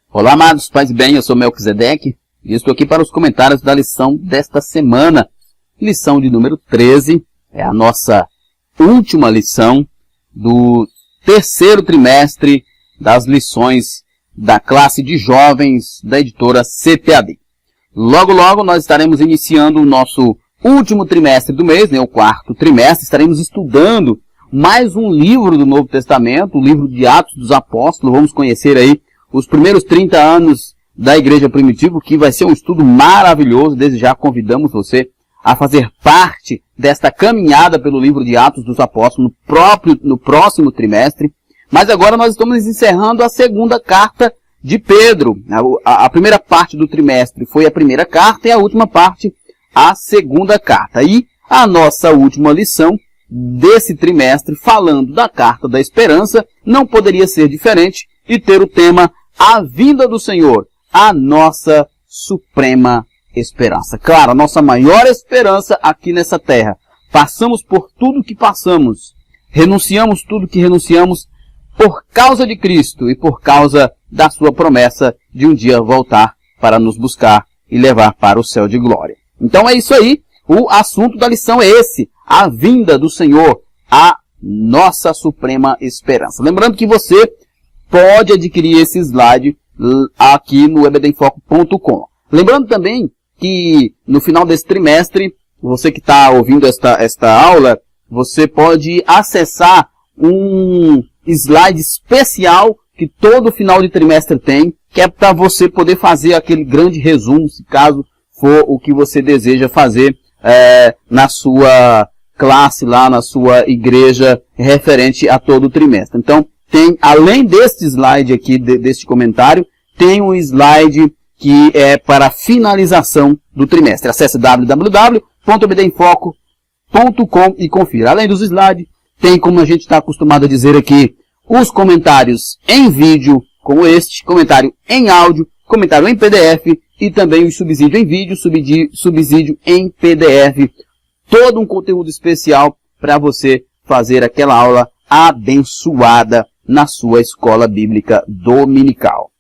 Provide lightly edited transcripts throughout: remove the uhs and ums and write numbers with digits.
Olá, amados, paz e bem, eu sou Melquisedeque e estou aqui para os comentários da lição desta semana. Lição de número 13, é a nossa última lição do terceiro trimestre das lições da classe de jovens da editora CPAD. Logo, logo nós estaremos iniciando o nosso último trimestre do mês, o quarto trimestre. Estaremos estudando mais um livro do Novo Testamento, o livro de Atos dos Apóstolos. Vamos conhecer aí os primeiros 30 anos da Igreja Primitiva, que vai ser um estudo maravilhoso. Desde já convidamos você a fazer parte desta caminhada pelo livro de Atos dos Apóstolos no próximo trimestre. Mas agora nós estamos encerrando a segunda carta de Pedro. A primeira parte do trimestre foi a primeira carta e a última parte a segunda carta. E a nossa última lição desse trimestre, falando da Carta da Esperança, não poderia ser diferente e ter o tema A Vinda do Senhor, a nossa suprema esperança. Claro, a nossa maior esperança aqui nessa terra. Passamos por tudo que passamos, renunciamos tudo que renunciamos por causa de Cristo e por causa da sua promessa de um dia voltar para nos buscar e levar para o céu de glória. Então é isso aí, o assunto da lição é esse, a vinda do Senhor, a nossa suprema esperança. Lembrando que você pode adquirir esse slide aqui no ebedemfoco.com. Lembrando também que no final desse trimestre, você que está ouvindo esta aula, você pode acessar um slide especial que todo final de trimestre tem, que é para você poder fazer aquele grande resumo, se caso for o que você deseja fazer na sua classe lá, na sua igreja, referente a todo o trimestre. Então, tem, além deste slide aqui, deste comentário, tem um slide que é para a finalização do trimestre. Acesse www.ebedemfoco.com e confira. Além dos slides, tem, como a gente está acostumado a dizer aqui, os comentários em vídeo, como este, comentário em áudio, comentário em PDF e também o subsídio em vídeo, subsídio em PDF. Todo um conteúdo especial para você fazer aquela aula abençoada na sua escola bíblica dominical.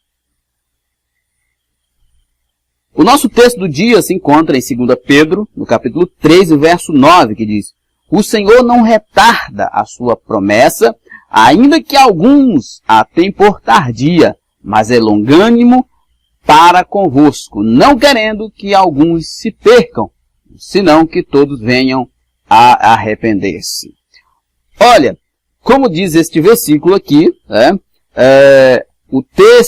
O nosso texto do dia se encontra em 2 Pedro, no capítulo 3, verso 9, que diz: O Senhor não retarda a sua promessa, ainda que alguns a têm por tardia, mas é longânimo para convosco, não querendo que alguns se percam, senão que todos venham a arrepender-se. Olha, como diz este versículo aqui,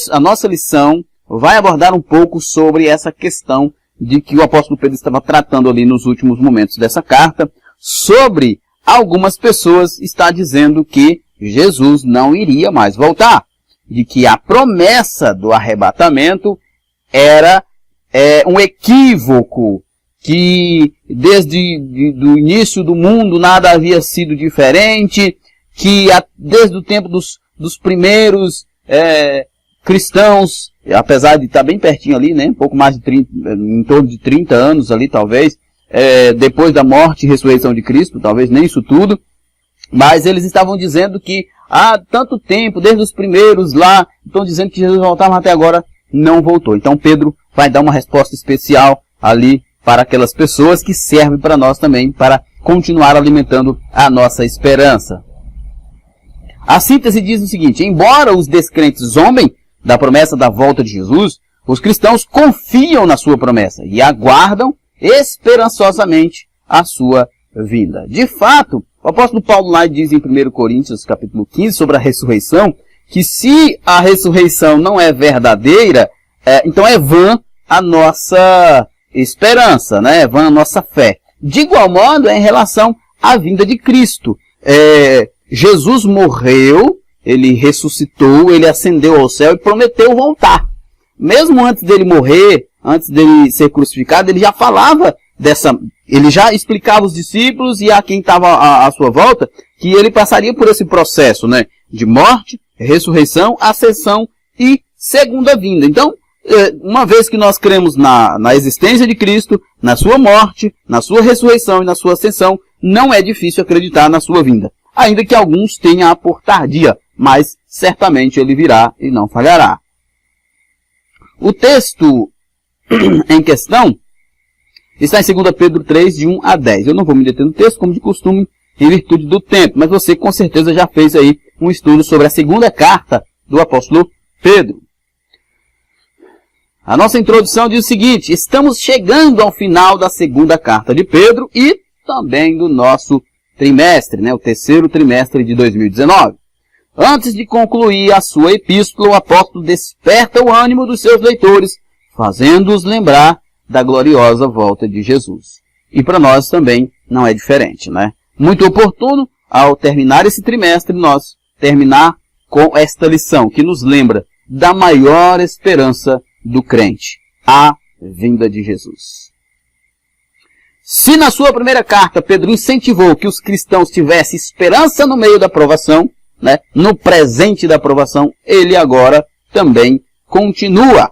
a nossa lição vai abordar um pouco sobre essa questão de que o apóstolo Pedro estava tratando ali nos últimos momentos dessa carta, sobre algumas pessoas está dizendo que Jesus não iria mais voltar, de que a promessa do arrebatamento era um equívoco, que desde o início do mundo nada havia sido diferente, que desde o tempo dos primeiros cristãos, apesar de estar bem pertinho ali, um pouco mais de 30, em torno de 30 anos ali talvez, depois da morte e ressurreição de Cristo, talvez nem isso tudo, mas eles estavam dizendo que há tanto tempo, desde os primeiros lá, estão dizendo que Jesus voltava, até agora não voltou. Então Pedro vai dar uma resposta especial ali para aquelas pessoas, que serve para nós também, para continuar alimentando a nossa esperança. A síntese diz o seguinte: embora os descrentes zombem da promessa da volta de Jesus, os cristãos confiam na sua promessa e aguardam esperançosamente a sua vinda. De fato, o apóstolo Paulo lá diz em 1 Coríntios capítulo 15 sobre a ressurreição, que se a ressurreição não é verdadeira, então é vã a nossa esperança, é vã a nossa fé. De igual modo, em relação à vinda de Cristo. Jesus morreu, ele ressuscitou, ele ascendeu ao céu e prometeu voltar. Mesmo antes dele morrer, antes dele ser crucificado, ele já falava ele já explicava aos discípulos e a quem estava à sua volta, que ele passaria por esse processo, de morte, ressurreição, ascensão e segunda vinda. Então, uma vez que nós cremos na existência de Cristo, na sua morte, na sua ressurreição e na sua ascensão, não é difícil acreditar na sua vinda. Ainda que alguns tenham a por tardia, mas certamente ele virá e não falhará. O texto em questão está em 2 Pedro 3, de 1 a 10. Eu não vou me deter no texto, como de costume, em virtude do tempo, mas você com certeza já fez aí um estudo sobre a segunda carta do apóstolo Pedro. A nossa introdução diz o seguinte: estamos chegando ao final da segunda carta de Pedro e também do nosso trimestre, o terceiro trimestre de 2019. Antes de concluir a sua epístola, o apóstolo desperta o ânimo dos seus leitores, fazendo-os lembrar da gloriosa volta de Jesus. E para nós também não é diferente, Muito oportuno, ao terminar esse trimestre, nós terminar com esta lição, que nos lembra da maior esperança do crente, a vinda de Jesus. Se na sua primeira carta Pedro incentivou que os cristãos tivessem esperança no meio da provação, no presente da provação, ele agora também continua.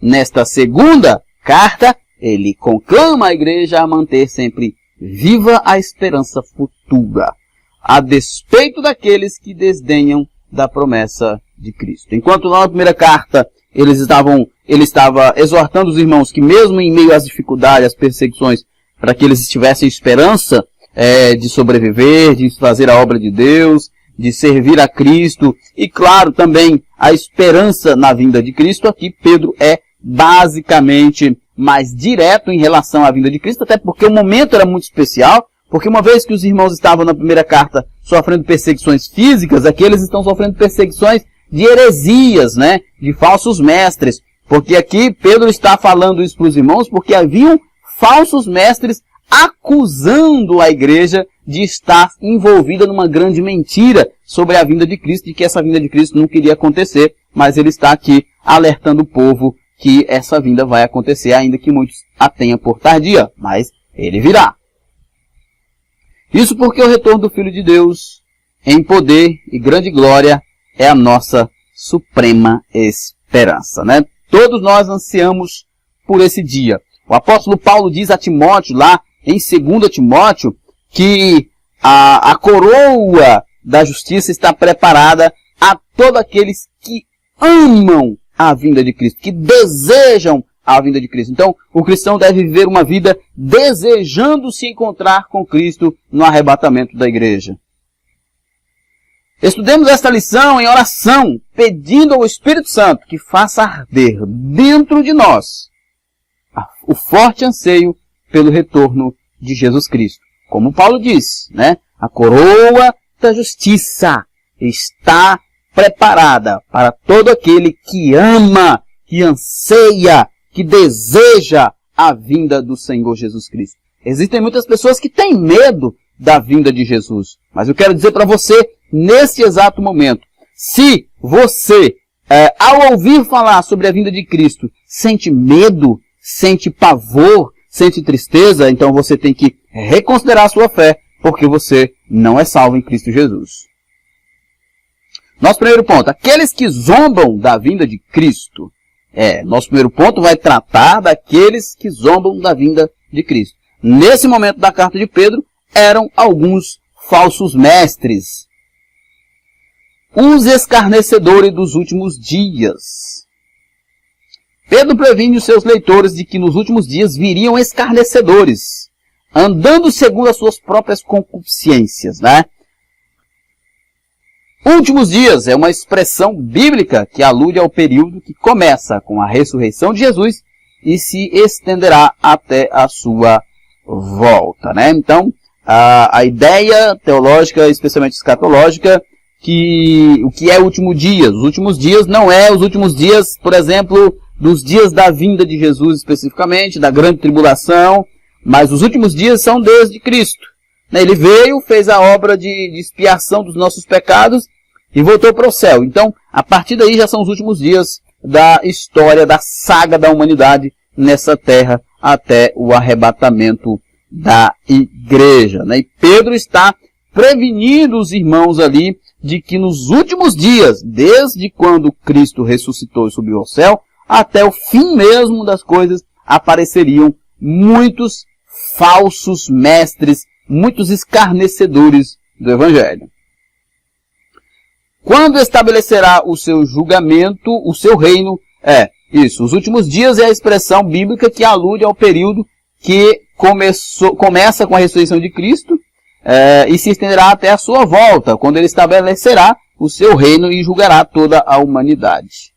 Nesta segunda carta, ele conclama a igreja a manter sempre viva a esperança futura, a despeito daqueles que desdenham da promessa de Cristo. Enquanto na primeira carta ele estava exortando os irmãos que mesmo em meio às dificuldades, às perseguições, para que eles tivessem esperança de sobreviver, de fazer a obra de Deus, de servir a Cristo, e claro também a esperança na vinda de Cristo. Aqui Pedro é basicamente mais direto em relação à vinda de Cristo, até porque o momento era muito especial, porque uma vez que os irmãos estavam na primeira carta sofrendo perseguições físicas, aqui eles estão sofrendo perseguições de heresias, de falsos mestres, porque aqui Pedro está falando isso para os irmãos, porque haviam falsos mestres acusando a igreja de estar envolvida numa grande mentira sobre a vinda de Cristo, de que essa vinda de Cristo não queria acontecer, mas ele está aqui alertando o povo que essa vinda vai acontecer, ainda que muitos a tenham por tardia, mas ele virá. Isso porque o retorno do Filho de Deus, em poder e grande glória, é a nossa suprema esperança. Todos nós ansiamos por esse dia. O apóstolo Paulo diz a Timóteo, lá em 2 Timóteo, que a coroa da justiça está preparada a todos aqueles que amam a vinda de Cristo, que desejam a vinda de Cristo. Então, o cristão deve viver uma vida desejando se encontrar com Cristo no arrebatamento da igreja. Estudemos esta lição em oração, pedindo ao Espírito Santo que faça arder dentro de nós o forte anseio pelo retorno de Jesus Cristo. Como Paulo diz, a coroa da justiça está preparada para todo aquele que ama, que anseia, que deseja a vinda do Senhor Jesus Cristo. Existem muitas pessoas que têm medo da vinda de Jesus, mas eu quero dizer para você, neste exato momento, se você, ao ouvir falar sobre a vinda de Cristo, sente medo, sente pavor, sente tristeza, então você tem que reconsiderar a sua fé, porque você não é salvo em Cristo Jesus. Nosso primeiro ponto, aqueles que zombam da vinda de Cristo. Nosso primeiro ponto vai tratar daqueles que zombam da vinda de Cristo. Nesse momento da carta de Pedro, eram alguns falsos mestres, os escarnecedores dos últimos dias. Pedro previne os seus leitores de que nos últimos dias viriam escarnecedores, andando segundo as suas próprias concupiscências, Últimos dias é uma expressão bíblica que alude ao período que começa com a ressurreição de Jesus e se estenderá até a sua volta, Então, a ideia teológica, especialmente escatológica, que o que é último dia? Os últimos dias não é os últimos dias, por exemplo, dos dias da vinda de Jesus especificamente, da grande tribulação, mas os últimos dias são desde Cristo. Ele veio, fez a obra de expiação dos nossos pecados e voltou para o céu. Então, a partir daí já são os últimos dias da história, da saga da humanidade nessa terra até o arrebatamento da igreja. E Pedro está prevenindo os irmãos ali de que nos últimos dias, desde quando Cristo ressuscitou e subiu ao céu, até o fim mesmo das coisas, apareceriam muitos falsos mestres, muitos escarnecedores do Evangelho. Quando estabelecerá o seu julgamento, o seu reino, Isso, os últimos dias é a expressão bíblica que alude ao período que começa com a ressurreição de Cristo e se estenderá até a sua volta, quando ele estabelecerá o seu reino e julgará toda a humanidade.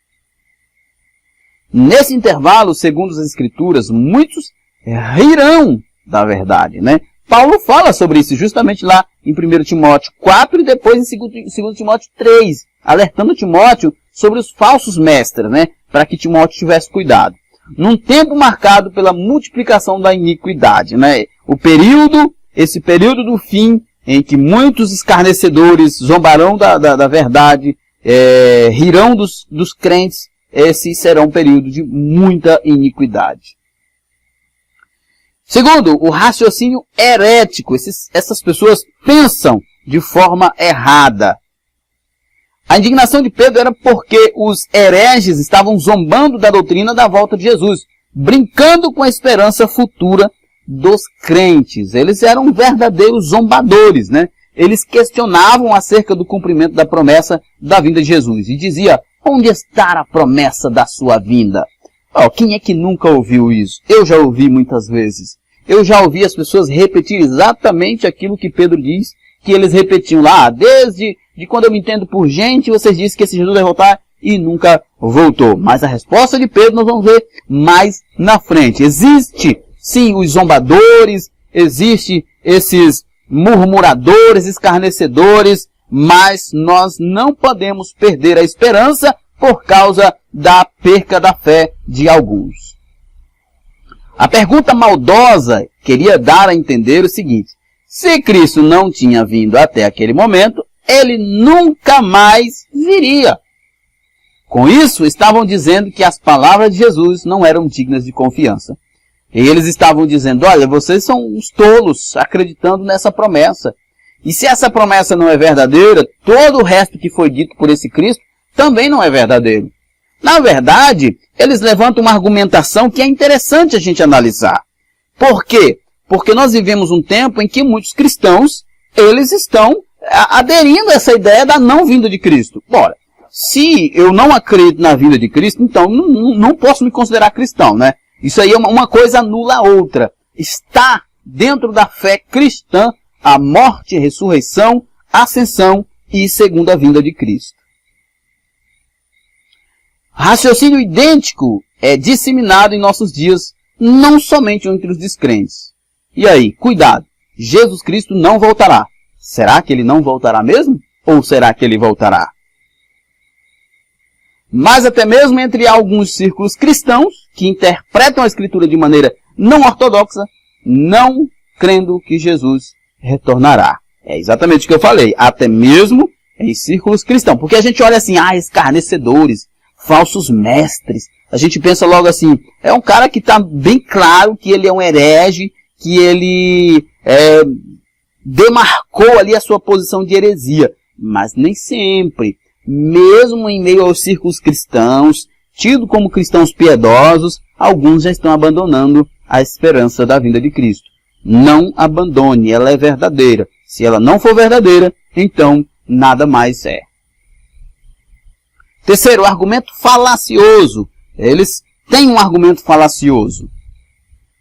Nesse intervalo, segundo as Escrituras, muitos rirão da verdade, né? Paulo fala sobre isso justamente lá em 1 Timóteo 4 e depois em 2 Timóteo 3, alertando Timóteo sobre os falsos mestres, né? Para que Timóteo tivesse cuidado. Num tempo marcado pela multiplicação da iniquidade, né? Esse período do fim, em que muitos escarnecedores zombarão da verdade, rirão dos crentes, esse será um período de muita iniquidade. Segundo, o raciocínio herético. Essas pessoas pensam de forma errada. A indignação de Pedro era porque os hereges estavam zombando da doutrina da volta de Jesus, brincando com a esperança futura dos crentes. Eles eram verdadeiros zombadores, né? Eles questionavam acerca do cumprimento da promessa da vinda de Jesus e dizia: onde está a promessa da sua vinda? Quem é que nunca ouviu isso? Eu já ouvi muitas vezes. Eu já ouvi as pessoas repetir exatamente aquilo que Pedro diz, que eles repetiam lá, desde quando eu me entendo por gente, vocês dizem que esse Jesus vai voltar e nunca voltou. Mas a resposta de Pedro nós vamos ver mais na frente. Existe, sim, os zombadores, existe esses murmuradores, escarnecedores, mas nós não podemos perder a esperança por causa da perca da fé de alguns. A pergunta maldosa queria dar a entender o seguinte: se Cristo não tinha vindo até aquele momento, ele nunca mais viria. Com isso, estavam dizendo que as palavras de Jesus não eram dignas de confiança. E eles estavam dizendo: olha, vocês são uns tolos acreditando nessa promessa. E se essa promessa não é verdadeira, todo o resto que foi dito por esse Cristo também não é verdadeiro. Na verdade, eles levantam uma argumentação que é interessante a gente analisar. Por quê? Porque nós vivemos um tempo em que muitos cristãos, eles estão aderindo a essa ideia da não vinda de Cristo. Ora, se eu não acredito na vinda de Cristo, então não posso me considerar cristão, né? Isso aí é uma coisa anula a outra. Está dentro da fé cristã a morte, ressurreição, ascensão e segunda vinda de Cristo. Raciocínio idêntico é disseminado em nossos dias, não somente entre os descrentes. E aí, cuidado, Jesus Cristo não voltará. Será que ele não voltará mesmo? Ou será que ele voltará? Mas até mesmo entre alguns círculos cristãos, que interpretam a Escritura de maneira não ortodoxa, não crendo que Jesus retornará. É exatamente o que eu falei, até mesmo em círculos cristãos. Porque a gente olha assim, escarnecedores, falsos mestres. A gente pensa logo assim, é um cara que está bem claro que ele é um herege, que ele demarcou ali a sua posição de heresia. Mas nem sempre, mesmo em meio aos círculos cristãos, tidos como cristãos piedosos, alguns já estão abandonando a esperança da vinda de Cristo. Não abandone, ela é verdadeira. Se ela não for verdadeira, então nada mais é. Terceiro, o argumento falacioso. Eles têm um argumento falacioso.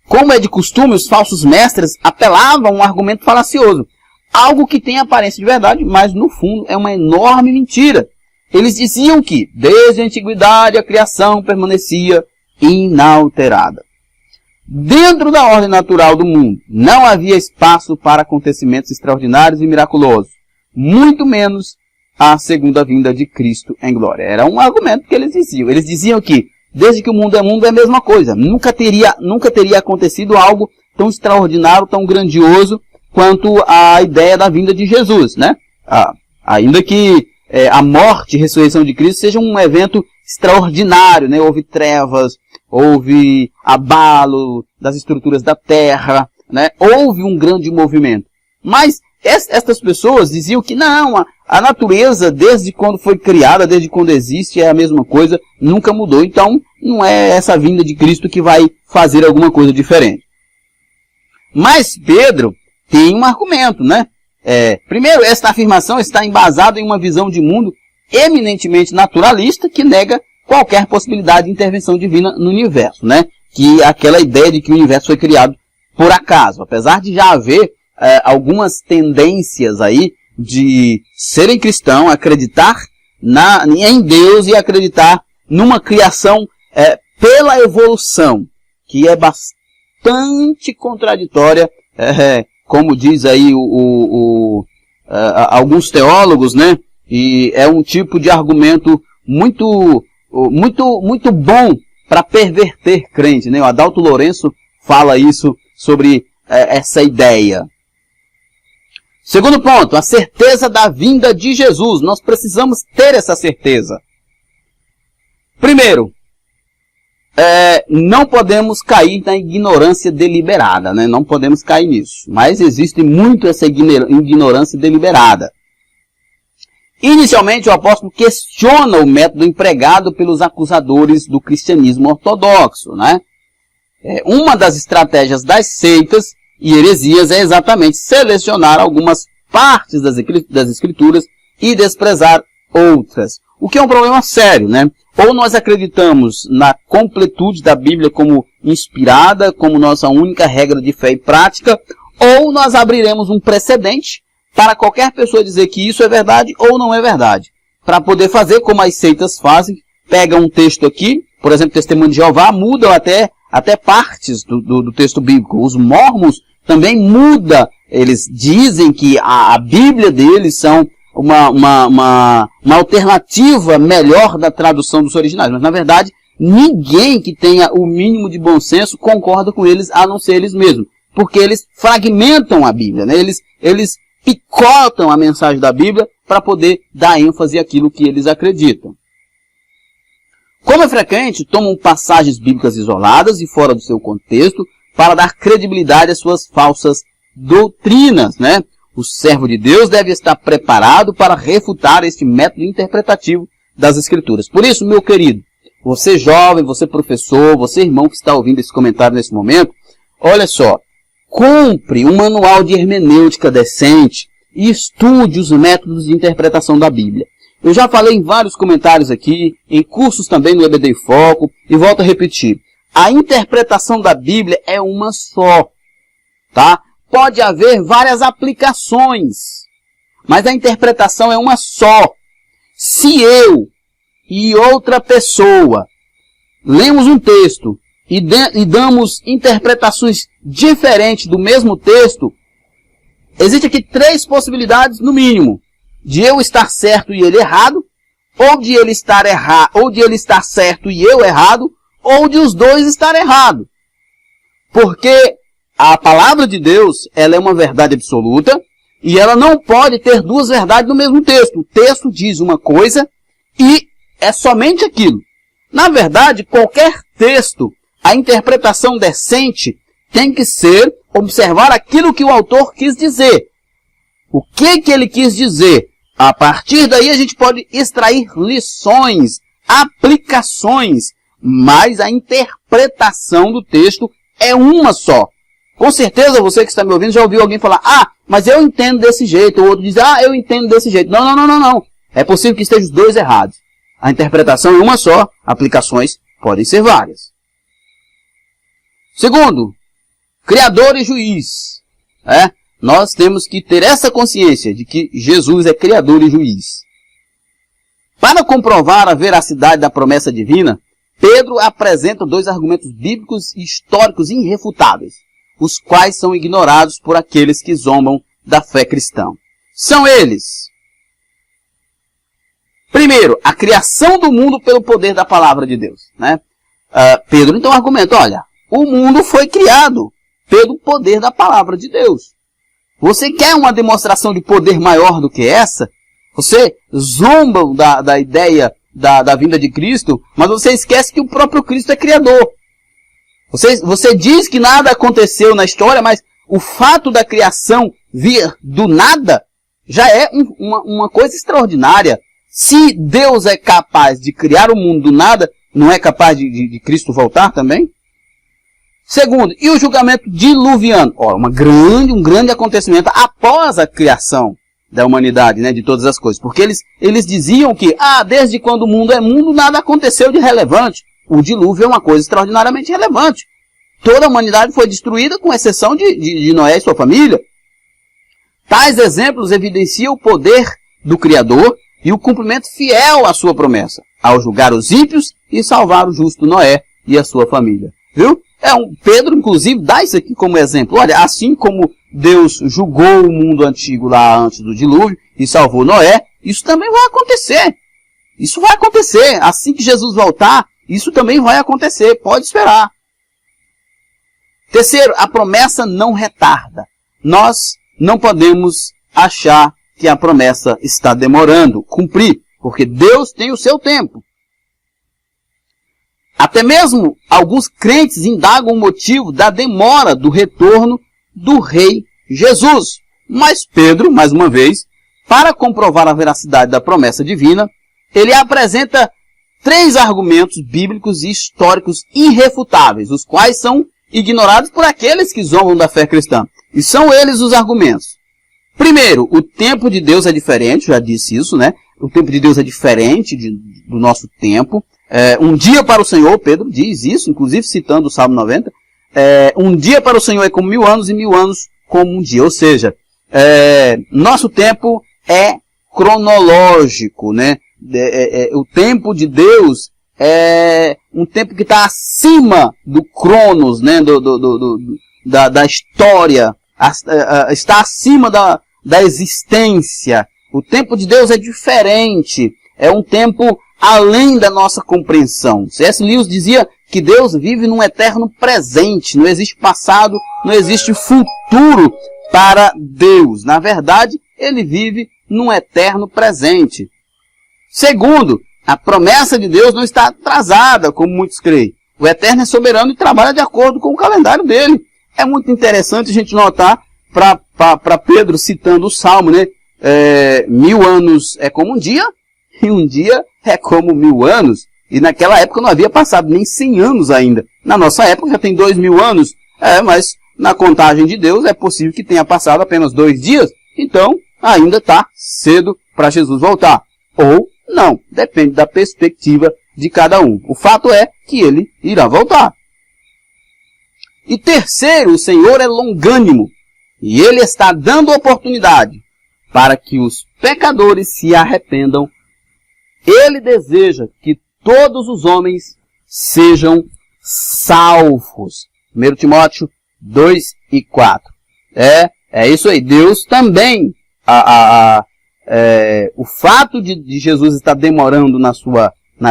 Como é de costume, os falsos mestres apelavam a um argumento falacioso. Algo que tem aparência de verdade, mas no fundo é uma enorme mentira. Eles diziam que, desde a antiguidade, a criação permanecia inalterada. Dentro da ordem natural do mundo, não havia espaço para acontecimentos extraordinários e miraculosos. Muito menos a segunda vinda de Cristo em glória. Era um argumento que eles diziam. Eles diziam que, desde que o mundo é a mesma coisa. Nunca teria acontecido algo tão extraordinário, tão grandioso, quanto a ideia da vinda de Jesus, né? Ainda que a morte e ressurreição de Cristo seja um evento extraordinário, né? Houve trevas, houve abalo das estruturas da terra, né? Houve um grande movimento. Mas estas pessoas diziam que não, a natureza, desde quando foi criada, desde quando existe, é a mesma coisa, nunca mudou. Então, não é essa vinda de Cristo que vai fazer alguma coisa diferente. Mas Pedro tem um argumento, né? Primeiro, esta afirmação está embasada em uma visão de mundo eminentemente naturalista que nega qualquer possibilidade de intervenção divina no universo, né? Que é aquela ideia de que o universo foi criado por acaso. Apesar de já haver algumas tendências aí de serem cristãos, acreditar em Deus e acreditar numa criação pela evolução, que é bastante contraditória, como diz aí alguns teólogos, né? E é um tipo de argumento muito bom para perverter crente, né? O Adalto Lourenço fala isso sobre essa ideia. Segundo ponto, a certeza da vinda de Jesus. Nós precisamos ter essa certeza. Primeiro, não podemos cair na ignorância deliberada, né? Não podemos cair nisso. Mas existe muito essa ignorância deliberada. Inicialmente, o apóstolo questiona o método empregado pelos acusadores do cristianismo ortodoxo, né? Uma das estratégias das seitas e heresias é exatamente selecionar algumas partes das escrituras e desprezar outras. O que é um problema sério, né? Ou nós acreditamos na completude da Bíblia como inspirada, como nossa única regra de fé e prática, ou nós abriremos um precedente para qualquer pessoa dizer que isso é verdade ou não é verdade. Para poder fazer como as seitas fazem, pegam um texto aqui, por exemplo, Testemunho de Jeová, mudam até partes do texto bíblico. Os mormons também mudam, eles dizem que a Bíblia deles são uma alternativa melhor da tradução dos originais. Mas, na verdade, ninguém que tenha o mínimo de bom senso concorda com eles, a não ser eles mesmos. Porque eles fragmentam a Bíblia, né? Eles picotam a mensagem da Bíblia para poder dar ênfase àquilo que eles acreditam. Como é frequente, tomam passagens bíblicas isoladas e fora do seu contexto para dar credibilidade às suas falsas doutrinas, né? O servo de Deus deve estar preparado para refutar este método interpretativo das Escrituras. Por isso, meu querido, você jovem, você professor, você irmão que está ouvindo esse comentário nesse momento, olha só, compre um manual de hermenêutica decente e estude os métodos de interpretação da Bíblia. Eu já falei em vários comentários aqui, em cursos também no EBD Foco, e volto a repetir. A interpretação da Bíblia é uma só, tá? Pode haver várias aplicações, mas a interpretação é uma só. Se eu e outra pessoa lemos um texto e damos interpretações diferentes do mesmo texto, existem aqui 3 possibilidades no mínimo. De eu estar certo e ele errado, ou de ele estar certo e eu errado, ou de os dois estar errado. Porque a palavra de Deus, ela é uma verdade absoluta, e ela não pode ter 2 verdades no mesmo texto. O texto diz uma coisa e é somente aquilo. Na verdade, qualquer texto, a interpretação decente tem que ser observar aquilo que o autor quis dizer. O que ele quis dizer? A partir daí a gente pode extrair lições, aplicações, mas a interpretação do texto é uma só. Com certeza você que está me ouvindo já ouviu alguém falar, mas eu entendo desse jeito, o outro diz, eu entendo desse jeito. Não. É possível que estejam os dois errados. A interpretação é uma só, aplicações podem ser várias. Segundo, Criador e juiz. Nós temos que ter essa consciência de que Jesus é Criador e juiz. Para comprovar a veracidade da promessa divina, Pedro apresenta 2 argumentos bíblicos e históricos irrefutáveis, os quais são ignorados por aqueles que zombam da fé cristã. São eles: primeiro, a criação do mundo pelo poder da palavra de Deus. Pedro então argumenta, olha, o mundo foi criado pelo poder da palavra de Deus. Você quer uma demonstração de poder maior do que essa? Você zomba da ideia da vinda de Cristo, mas você esquece que o próprio Cristo é Criador. Você diz que nada aconteceu na história, mas o fato da criação vir do nada já é uma coisa extraordinária. Se Deus é capaz de criar o mundo do nada, não é capaz de Cristo voltar também? Segundo, e o julgamento diluviano? Um grande acontecimento após a criação. da humanidade, né, de todas as coisas. Porque eles diziam que, desde quando o mundo é mundo, nada aconteceu de relevante. O dilúvio é uma coisa extraordinariamente relevante. Toda a humanidade foi destruída, com exceção de Noé e sua família. Tais exemplos evidenciam o poder do Criador e o cumprimento fiel à sua promessa, ao julgar os ímpios e salvar o justo Noé e a sua família. Viu? Pedro, inclusive, dá isso aqui como exemplo. Olha, assim como Deus julgou o mundo antigo lá antes do dilúvio e salvou Noé, isso também vai acontecer. Isso vai acontecer. Assim que Jesus voltar, isso também vai acontecer. Pode esperar. Terceiro, a promessa não retarda. Nós não podemos achar que a promessa está demorando cumprir, porque Deus tem o seu tempo. Até mesmo alguns crentes indagam o motivo da demora do retorno do Rei Jesus. Mas Pedro, mais uma vez, para comprovar a veracidade da promessa divina, ele apresenta 3 argumentos bíblicos e históricos irrefutáveis, os quais são ignorados por aqueles que zombam da fé cristã. E são eles os argumentos. Primeiro, o tempo de Deus é diferente, já disse isso, né? O tempo de Deus é diferente do nosso tempo. Um dia para o Senhor, Pedro diz isso, inclusive citando o Salmo 90. Um dia para o Senhor é como 1000 anos e 1000 anos como um dia. Ou seja, nosso tempo é cronológico, né? O tempo de Deus é um tempo que está acima do cronos, né? Da história. Está acima da existência. O tempo de Deus é diferente. É um tempo além da nossa compreensão. C.S. Lewis dizia que Deus vive num eterno presente. Não existe passado, não existe futuro para Deus. Na verdade, ele vive num eterno presente. Segundo, a promessa de Deus não está atrasada, como muitos creem. O Eterno é soberano e trabalha de acordo com o calendário dele. É muito interessante a gente notar, para Pedro citando o Salmo, né? 1000 anos é como um dia, e um dia é como 1000 anos. E naquela época não havia passado nem 100 anos ainda. Na nossa época já tem 2000 anos, mas na contagem de Deus é possível que tenha passado apenas 2 dias. Então, ainda está cedo para Jesus voltar. Ou não, depende da perspectiva de cada um. O fato é que ele irá voltar. E terceiro, o Senhor é longânimo, e ele está dando oportunidade para que os pecadores se arrependam. Ele deseja que todos os homens sejam salvos. 1 Timóteo 2:4. É isso aí. Deus também, o fato de Jesus estar demorando na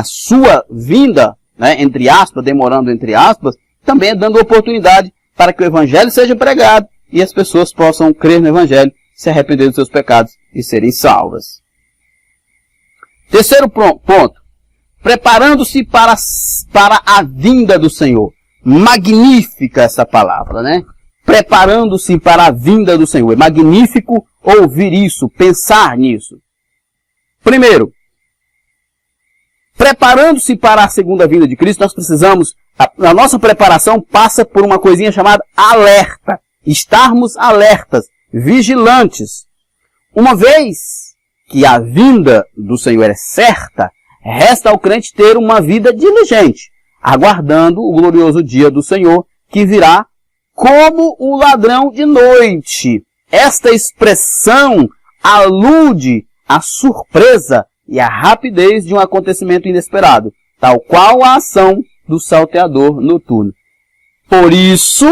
sua vinda, né, entre aspas, demorando entre aspas, também é dando oportunidade para que o Evangelho seja pregado e as pessoas possam crer no Evangelho, se arrepender dos seus pecados e serem salvas. Terceiro ponto. Preparando-se para a vinda do Senhor. Magnífica essa palavra, né? Preparando-se para a vinda do Senhor. É magnífico ouvir isso, pensar nisso. Primeiro, preparando-se para a segunda vinda de Cristo, nós precisamos, a nossa preparação passa por uma coisinha chamada alerta. Estarmos alertas, vigilantes. Uma vez que a vinda do Senhor é certa, resta ao crente ter uma vida diligente, aguardando o glorioso dia do Senhor, que virá como o ladrão de noite. Esta expressão alude à surpresa e à rapidez de um acontecimento inesperado, tal qual a ação do salteador noturno. Por isso,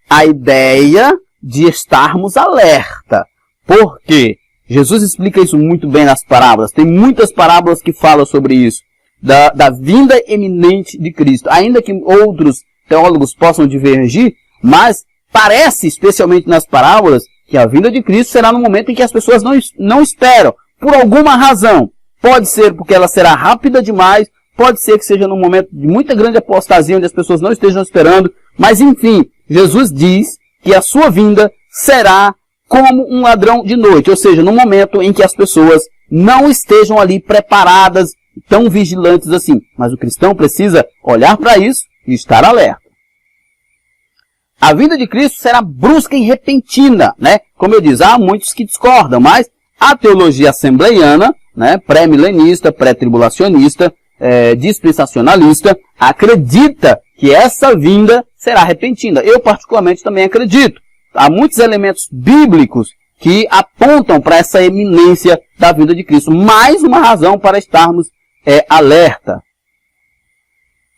a ideia de estarmos alerta. Por quê? Jesus explica isso muito bem nas parábolas. Tem muitas parábolas que falam sobre isso. Da vinda eminente de Cristo. Ainda que outros teólogos possam divergir, mas parece, especialmente nas parábolas, que a vinda de Cristo será no momento em que as pessoas não esperam. Por alguma razão. Pode ser porque ela será rápida demais. Pode ser que seja num momento de muita grande apostasia, onde as pessoas não estejam esperando. Mas enfim, Jesus diz que a sua vinda será como um ladrão de noite. Ou seja, no momento em que as pessoas não estejam ali preparadas, tão vigilantes assim. Mas o cristão precisa olhar para isso e estar alerta. A vinda de Cristo será brusca e repentina, né? Como eu disse, há muitos que discordam, mas A teologia assembleiana, né, pré-milenista, pré-tribulacionista, dispensacionalista, acredita que essa vinda será repentina. Eu particularmente também acredito. Há muitos elementos bíblicos que apontam para essa eminência da vinda de Cristo. Mais uma razão para estarmos alerta.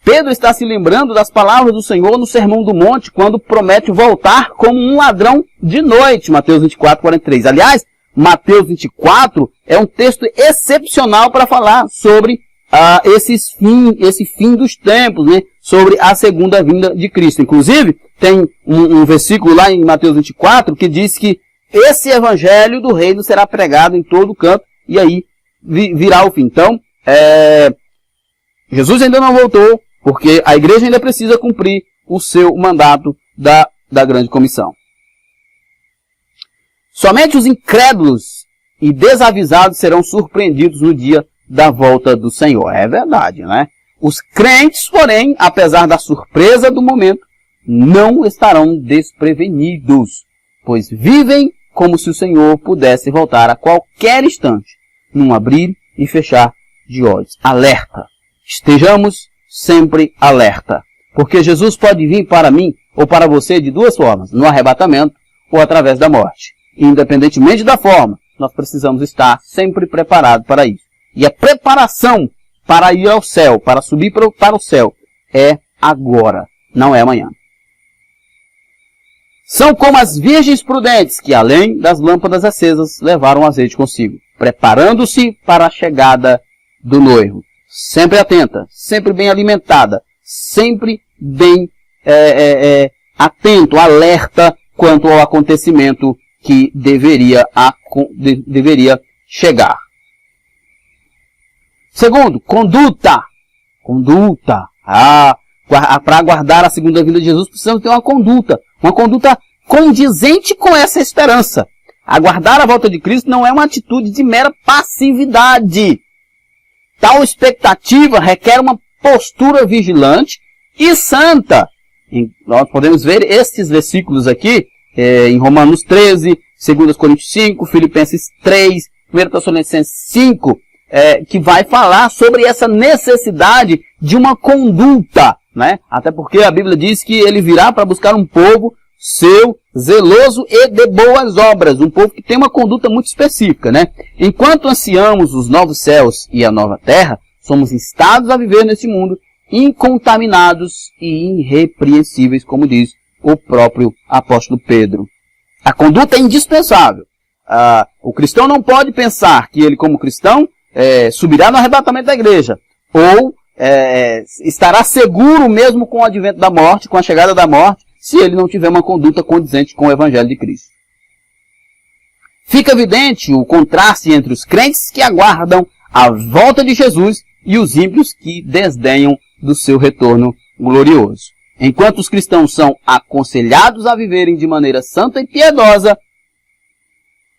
Pedro está se lembrando das palavras do Senhor no Sermão do Monte, quando promete voltar como um ladrão de noite, Mateus 24, 43. Aliás, Mateus 24 é um texto excepcional para falar sobre esse fim dos tempos, né? Sobre a segunda vinda de Cristo. Inclusive, tem um versículo lá em Mateus 24 que diz que esse evangelho do reino será pregado em todo canto e aí virá o fim. Então, Jesus ainda não voltou, porque a igreja ainda precisa cumprir o seu mandato da grande comissão. Somente os incrédulos e desavisados serão surpreendidos no dia da volta do Senhor. É verdade, né? Os crentes, porém, apesar da surpresa do momento, não estarão desprevenidos, pois vivem como se o Senhor pudesse voltar a qualquer instante, num abrir e fechar de olhos. Alerta! Estejamos sempre alerta, porque Jesus pode vir para mim ou para você de duas formas, no arrebatamento ou através da morte. Independentemente da forma, nós precisamos estar sempre preparados para isso. E a preparação para ir ao céu, para subir para o céu, é agora, não é amanhã. São como as virgens prudentes que, além das lâmpadas acesas, levaram azeite consigo, preparando-se para a chegada do noivo. Sempre atenta, sempre bem alimentada, sempre bem atento, alerta quanto ao acontecimento que deveria chegar. Segundo, conduta. Para aguardar a segunda vinda de Jesus, precisamos ter uma conduta condizente com essa esperança. Aguardar a volta de Cristo não é uma atitude de mera passividade. Tal expectativa requer uma postura vigilante e santa. Nós podemos ver estes versículos aqui, em Romanos 13, 2 Coríntios 5, Filipenses 3, 1 Tessalonicenses 5, que vai falar sobre essa necessidade de uma conduta, né? Até porque a Bíblia diz que ele virá para buscar um povo seu, zeloso e de boas obras, um povo que tem uma conduta muito específica, né? Enquanto ansiamos os novos céus e a nova terra, somos instados a viver nesse mundo incontaminados e irrepreensíveis, como diz o próprio apóstolo Pedro. A conduta é indispensável. O cristão não pode pensar que ele, como cristão, subirá no arrebatamento da igreja, ou estará seguro mesmo com o advento da morte, com a chegada da morte, se ele não tiver uma conduta condizente com o Evangelho de Cristo. Fica evidente o contraste entre os crentes que aguardam a volta de Jesus e os ímpios que desdenham do seu retorno glorioso. Enquanto os cristãos são aconselhados a viverem de maneira santa e piedosa,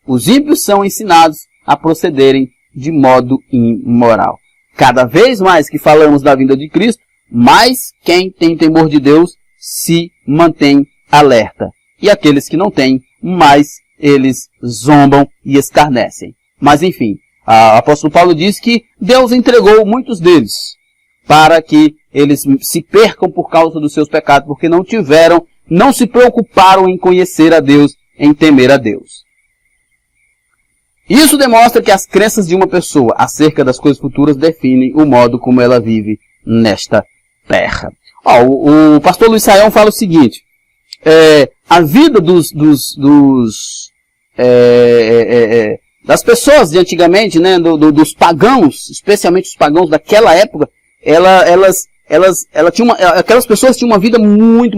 os ímpios são ensinados a procederem de modo imoral. Cada vez mais que falamos da vinda de Cristo, mais quem tem temor de Deus se mantém alerta. E aqueles que não têm, mais eles zombam e escarnecem. Mas enfim, o apóstolo Paulo diz que Deus entregou muitos deles para que eles se percam por causa dos seus pecados, porque não se preocuparam em conhecer a Deus, em temer a Deus. Isso demonstra que as crenças de uma pessoa acerca das coisas futuras definem o modo como ela vive nesta terra. O pastor Luiz Saião fala o seguinte, a vida das pessoas de antigamente, né, dos pagãos, especialmente os pagãos daquela época, aquelas pessoas tinham uma vida muito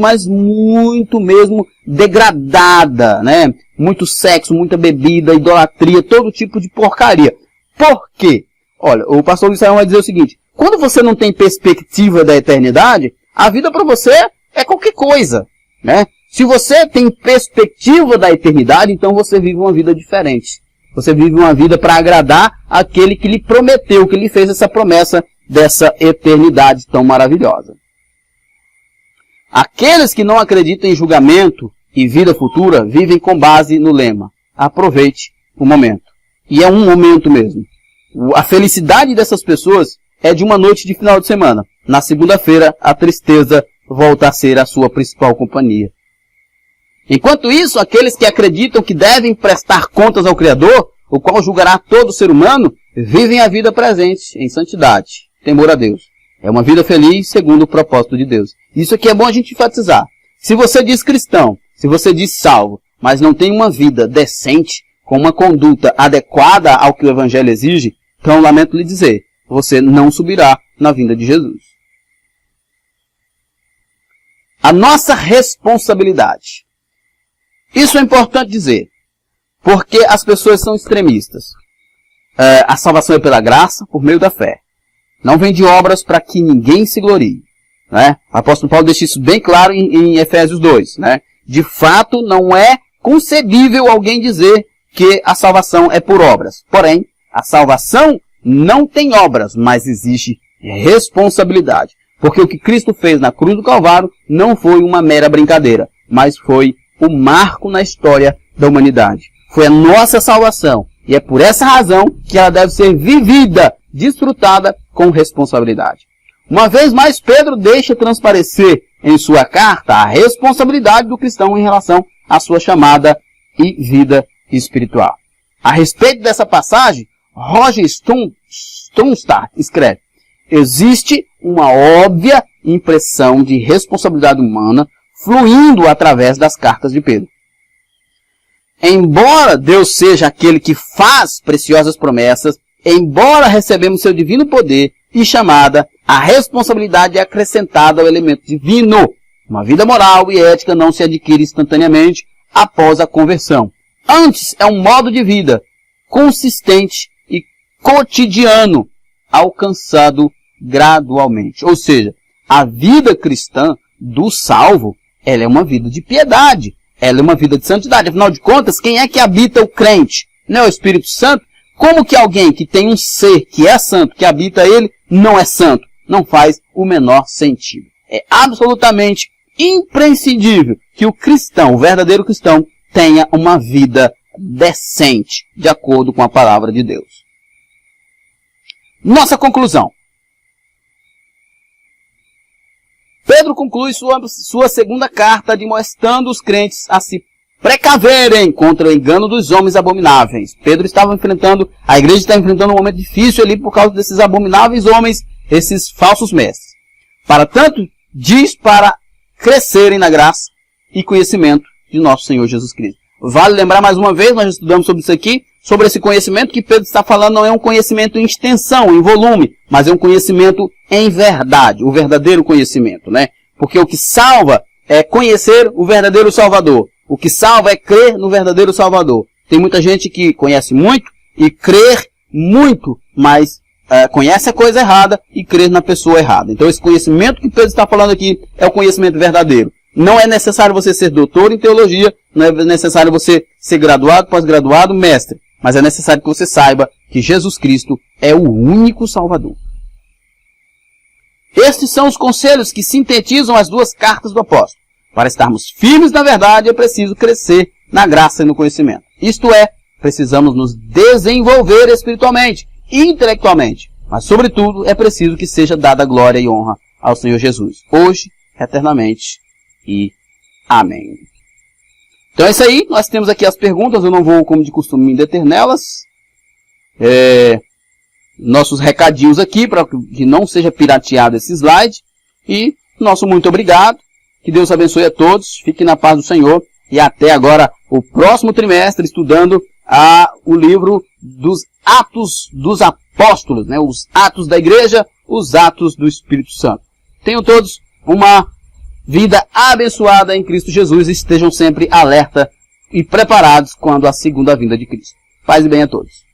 mesmo degradada, né? Muito sexo, muita bebida, idolatria, todo tipo de porcaria. Por quê? Olha, o pastor Luiz Saião vai dizer o seguinte, quando você não tem perspectiva da eternidade, a vida para você é qualquer coisa, né? Se você tem perspectiva da eternidade, então você vive uma vida diferente. Você vive uma vida para agradar aquele que lhe prometeu, que lhe fez essa promessa dessa eternidade tão maravilhosa. Aqueles que não acreditam em julgamento e vida futura vivem com base no lema: aproveite o momento. E é um momento mesmo. A felicidade dessas pessoas é de uma noite de final de semana. Na segunda-feira, a tristeza volta a ser a sua principal companhia. Enquanto isso, aqueles que acreditam que devem prestar contas ao Criador, o qual julgará todo ser humano, vivem a vida presente em santidade, temor a Deus. É uma vida feliz segundo o propósito de Deus. Isso aqui é bom a gente enfatizar. Se você diz cristão, se você diz salvo, mas não tem uma vida decente, com uma conduta adequada ao que o Evangelho exige, então lamento lhe dizer, você não subirá na vinda de Jesus. A nossa responsabilidade. Isso é importante dizer, porque as pessoas são extremistas. A salvação é pela graça, por meio da fé. Não vem de obras para que ninguém se glorie. Né? O apóstolo Paulo deixa isso bem claro em Efésios 2. Né? De fato, não é concebível alguém dizer que a salvação é por obras. Porém, a salvação não tem obras, mas existe responsabilidade. Porque o que Cristo fez na cruz do Calvário não foi uma mera brincadeira, mas foi o marco na história da humanidade. Foi a nossa salvação. E é por essa razão que ela deve ser vivida, desfrutada com responsabilidade. Uma vez mais, Pedro deixa transparecer em sua carta a responsabilidade do cristão em relação à sua chamada e vida espiritual. A respeito dessa passagem, Roger Stonestart escreve: existe uma óbvia impressão de responsabilidade humana fluindo através das cartas de Pedro. Embora Deus seja aquele que faz preciosas promessas, embora recebemos seu divino poder e chamada, a responsabilidade é acrescentada ao elemento divino. Uma vida moral e ética não se adquire instantaneamente após a conversão. Antes, é um modo de vida consistente e cotidiano, alcançado gradualmente. Ou seja, a vida cristã do salvo, ela é uma vida de piedade. Ela é uma vida de santidade. Afinal de contas, quem é que habita o crente? Não é o Espírito Santo? Como que alguém que tem um ser que é santo, que habita ele, não é santo? Não faz o menor sentido. É absolutamente imprescindível que o cristão, o verdadeiro cristão, tenha uma vida decente, de acordo com a palavra de Deus. Nossa conclusão. Pedro conclui sua segunda carta admoestando os crentes a se precaverem contra o engano dos homens abomináveis. A igreja está enfrentando um momento difícil ali por causa desses abomináveis homens, esses falsos mestres. Para tanto, diz para crescerem na graça e conhecimento de nosso Senhor Jesus Cristo. Vale lembrar mais uma vez, nós já estudamos sobre isso aqui, sobre esse conhecimento que Pedro está falando, não é um conhecimento em extensão, em volume, mas é um conhecimento em verdade, o verdadeiro conhecimento, né? Porque o que salva é conhecer o verdadeiro Salvador. O que salva é crer no verdadeiro Salvador. Tem muita gente que conhece muito e crer muito, mas conhece a coisa errada e crer na pessoa errada. Então esse conhecimento que Pedro está falando aqui é o conhecimento verdadeiro. Não é necessário você ser doutor em teologia, não é necessário você ser graduado, pós-graduado, mestre. Mas é necessário que você saiba que Jesus Cristo é o único Salvador. Estes são os conselhos que sintetizam as duas cartas do apóstolo. Para estarmos firmes na verdade, é preciso crescer na graça e no conhecimento. Isto é, precisamos nos desenvolver espiritualmente e intelectualmente. Mas, sobretudo, é preciso que seja dada glória e honra ao Senhor Jesus, hoje, eternamente. E amém. Então é isso aí, nós temos aqui as perguntas, eu não vou, como de costume, me deter nelas. Nossos recadinhos aqui, para que não seja pirateado esse slide. E nosso muito obrigado, que Deus abençoe a todos, fiquem na paz do Senhor. E até agora, o próximo trimestre, estudando o livro dos Atos dos Apóstolos, né? Os Atos da Igreja, os Atos do Espírito Santo. Tenham todos uma vida abençoada em Cristo Jesus e estejam sempre alerta e preparados quando a segunda vinda de Cristo. Paz e bem a todos.